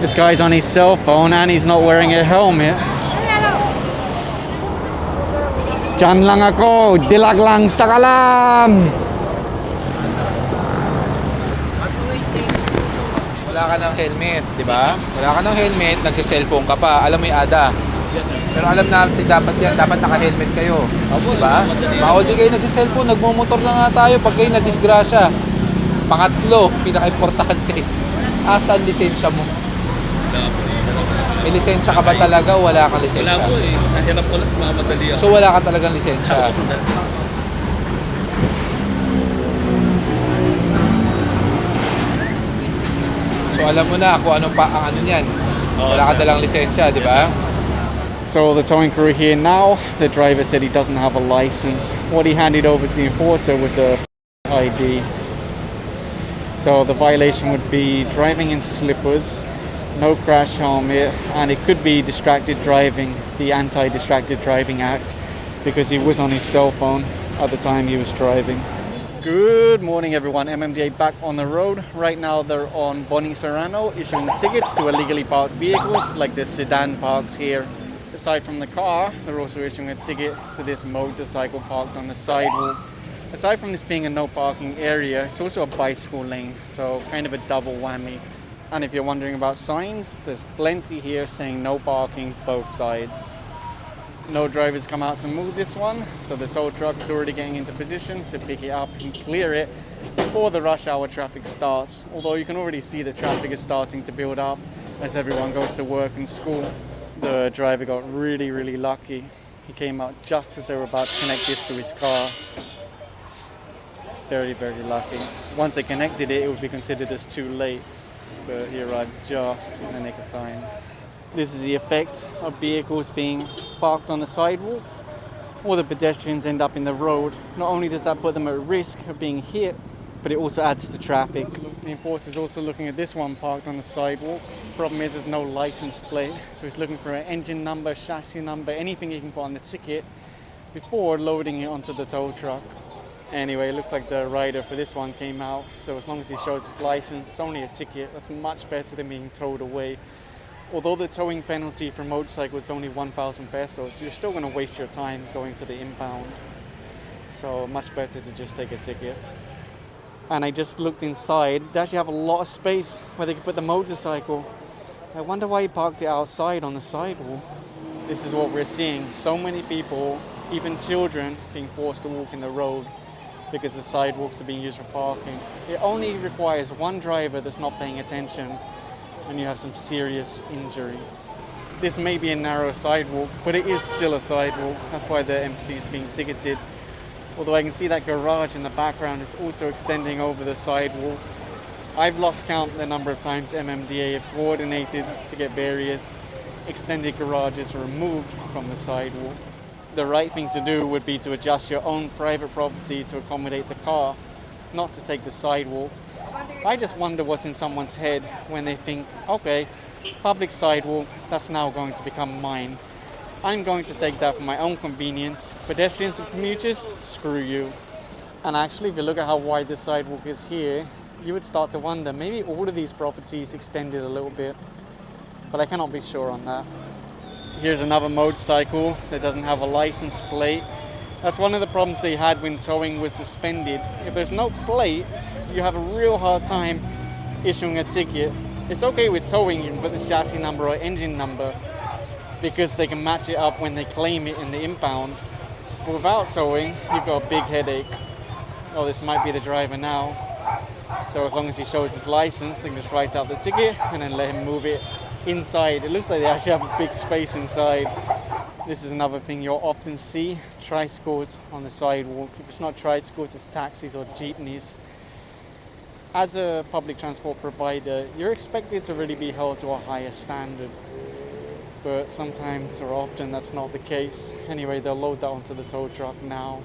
This guy's on his cell phone and he's not wearing a helmet. Diyan lang ako, dilag lang sa kalam. Wala ka ng helmet, di ba? Wala ka ng helmet, nagsi-cellphone ka pa. Alam mo yung ADDA. Pero alam natin dapat yan, dapat naka-helmet kayo. Di ba? Bawal di kayo nagsi-cellphone, nagmumotor lang nga tayo pag kayo na-disgrasya. Pangatlo, pinaka-importante. Asan lisensya mo? May lisensya ka ba talaga o wala kang lisensya? Wala po eh. Nahanap ko lang mamadali ako. So wala ka talagang lisensya. So alam mo na kung ano pa ang ano niyan. Wala ka dalang lisensya, di ba? So the towing crew here now, the driver said he doesn't have a license. What he handed over to the enforcer was a ID. So the violation would be driving in slippers, no crash helmet, and it could be distracted driving, the Anti-Distracted Driving Act, because he was on his cell phone at the time he was driving. Good morning everyone, MMDA back on the road. Right now they're on Bonnie Serrano issuing tickets to illegally parked vehicles like the sedan parks here. Aside from the car, they're also issuing a ticket to this motorcycle parked on the sidewalk. Aside from this being a no parking area, it's also a bicycle lane, so kind of a double whammy. And if you're wondering about signs, there's plenty here saying no parking both sides. No drivers come out to move this one, so the tow truck is already getting into position to pick it up and clear it before the rush hour traffic starts. Although you can already see the traffic is starting to build up as everyone goes to work and school. The driver got really lucky. He came out just as they were about to connect this to his car. Very lucky. Once they connected it, it would be considered as too late, but he arrived just in the nick of time. This is the effect of vehicles being parked on the sidewalk, or the pedestrians end up in the road. Not only does that put them at risk of being hit, but it also adds to traffic. The enforcer is also looking at this one parked on the sidewalk. Problem is there's no license plate, so he's looking for an engine number, chassis number, anything he can put on the ticket before loading it onto the tow truck. Anyway, it looks like the rider for this one came out, so as long as he shows his license, it's only a ticket. That's much better than being towed away. Although the towing penalty for motorcycles is only 1,000 pesos, you're still going to waste your time going to the impound. So much better to just take a ticket. And I just looked inside. They actually have a lot of space where they can put the motorcycle. I wonder why he parked it outside on the sidewalk. This is what we're seeing. So many people, even children, being forced to walk in the road because the sidewalks are being used for parking. It only requires one driver that's not paying attention and you have some serious injuries. This may be a narrow sidewalk, but it is still a sidewalk. That's why the MC is being ticketed. Although I can see that garage in the background is also extending over the sidewalk. I've lost count the number of times MMDA have coordinated to get various extended garages removed from the sidewalk. The right thing to do would be to adjust your own private property to accommodate the car, not to take the sidewalk. I just wonder what's in someone's head when they think, okay, public sidewalk, that's now going to become mine. I'm going to take that for my own convenience. Pedestrians and commuters, screw you. And actually, if you look at how wide the sidewalk is here, you would start to wonder, maybe all of these properties extended a little bit, but I cannot be sure on that. Here's another motorcycle that doesn't have a license plate. That's one of the problems they had when towing was suspended. If there's no plate, you have a real hard time issuing a ticket. It's okay with towing, you can put the chassis number or engine number because they can match it up when they claim it in the impound. But without towing, you've got a big headache. Oh, this might be the driver now. So as long as he shows his license, they can just write out the ticket and then let him move it inside. It looks like they actually have a big space inside. This is another thing you'll often see, tricycles on the sidewalk. If it's not tricycles, it's taxis or jeepneys. As a public transport provider, you're expected to really be held to a higher standard. But sometimes or often that's not the case. Anyway, they'll load that onto the tow truck now.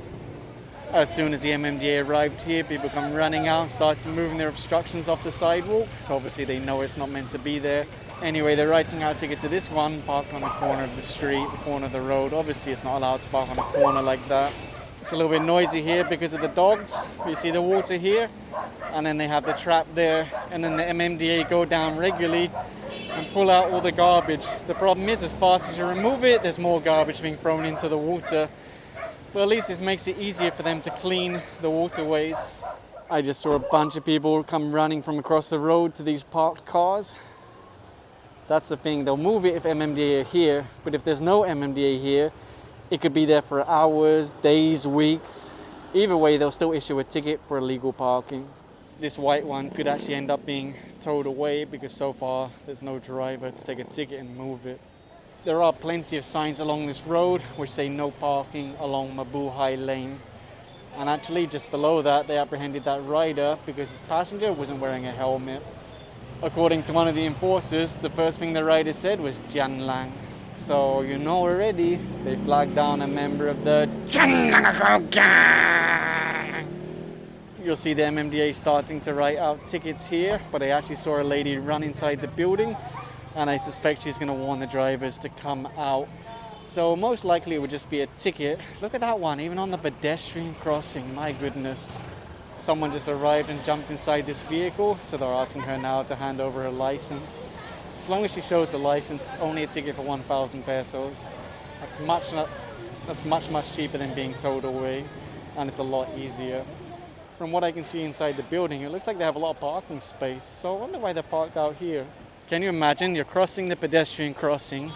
As soon as the MMDA arrived here, people come running out and start moving their obstructions off the sidewalk. So obviously they know it's not meant to be there. Anyway, they're writing out a ticket to this one, parked on the corner of the street, the corner of the road. Obviously it's not allowed to park on a corner like that. It's a little bit noisy here because of the dogs. You see the water here, and then they have the trap there, and then the MMDA go down regularly and pull out all the garbage. The problem is, as fast as you remove it, there's more garbage being thrown into the water. But at least this makes it easier for them to clean the waterways. I just saw a bunch of people come running from across the road to these parked cars. That's the thing, they'll move it if MMDA are here, but if there's no MMDA here, it could be there for hours, days, weeks. Either way, they'll still issue a ticket for illegal parking. This white one could actually end up being towed away because so far there's no driver to take a ticket and move it. There are plenty of signs along this road which say no parking along Mabuhay Lane. And actually just below that, they apprehended that rider because his passenger wasn't wearing a helmet. According to one of the enforcers, the first thing the rider said was Jan Lang. So you know already, they flagged down a member of the Jan Lang gang. You'll see the MMDA starting to write out tickets here, but I actually saw a lady run inside the building, and I suspect she's going to warn the drivers to come out. So most likely it would just be a ticket. Look at that one, even on the pedestrian crossing, my goodness. Someone just arrived and jumped inside this vehicle, so they're asking her now to hand over her license. As long as she shows the license, it's only a ticket for 1,000 pesos. That's much cheaper than being towed away, and it's a lot easier. From what I can see inside the building, it looks like they have a lot of parking space, so I wonder why they're parked out here. Can you imagine, you're crossing the pedestrian crossing,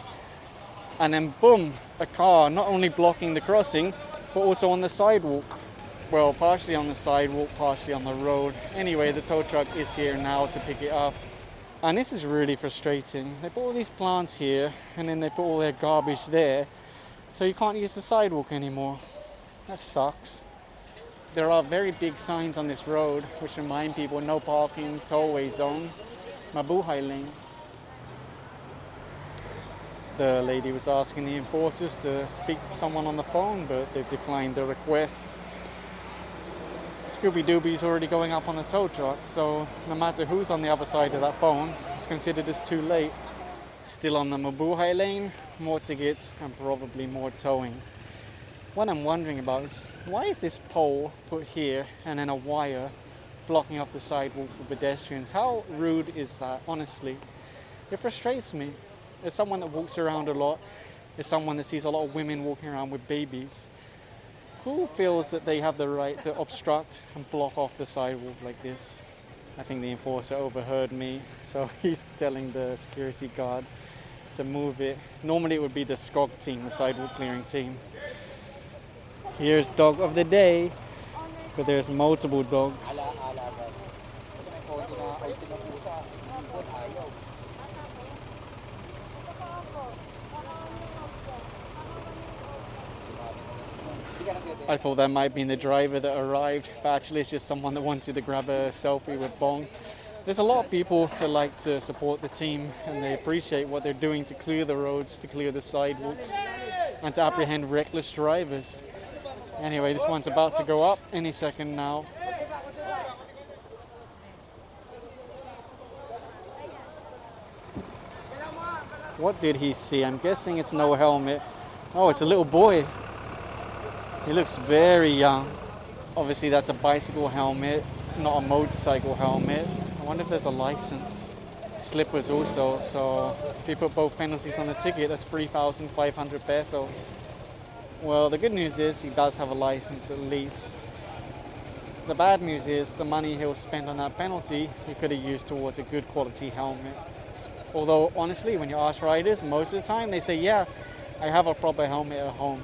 and then boom, a car not only blocking the crossing, but also on the sidewalk. Well, partially on the sidewalk, partially on the road. Anyway, the tow truck is here now to pick it up. And this is really frustrating. They put all these plants here, and then they put all their garbage there, so you can't use the sidewalk anymore. That sucks. There are very big signs on this road which remind people no parking, tollway zone, Mabuhay Lane. The lady was asking the enforcers to speak to someone on the phone, but they've declined the request. Scooby-Dooby's already going up on a tow truck, so no matter who's on the other side of that phone, it's considered as too late. Still on the Mabuhay Lane, more tickets and probably more towing. What I'm wondering about is, why is this pole put here and then a wire blocking off the sidewalk for pedestrians? How rude is that, honestly? It frustrates me. As someone that walks around a lot, as someone that sees a lot of women walking around with babies, who feels that they have the right to obstruct and block off the sidewalk like this? I think the enforcer overheard me, so he's telling the security guard to move it. Normally it would be the SCOG team, the sidewalk clearing team. Here's dog of the day, but there's multiple dogs. I thought that might be the driver that arrived, but actually it's just someone that wanted to grab a selfie with Bong. There's a lot of people that like to support the team and they appreciate what they're doing to clear the roads, to clear the sidewalks, and to apprehend reckless drivers. Anyway, this one's about to go up any second now. What did he see? I'm guessing it's no helmet. Oh, it's a little boy. He looks very young. Obviously that's a bicycle helmet, not a motorcycle helmet. I wonder if there's a license. Slippers also, so if you put both penalties on the ticket, that's 3,500 pesos. Well, the good news is he does have a license at least. The bad news is the money he'll spend on that penalty, he could have used towards a good quality helmet. Although honestly, when you ask riders, most of the time they say, yeah, I have a proper helmet at home.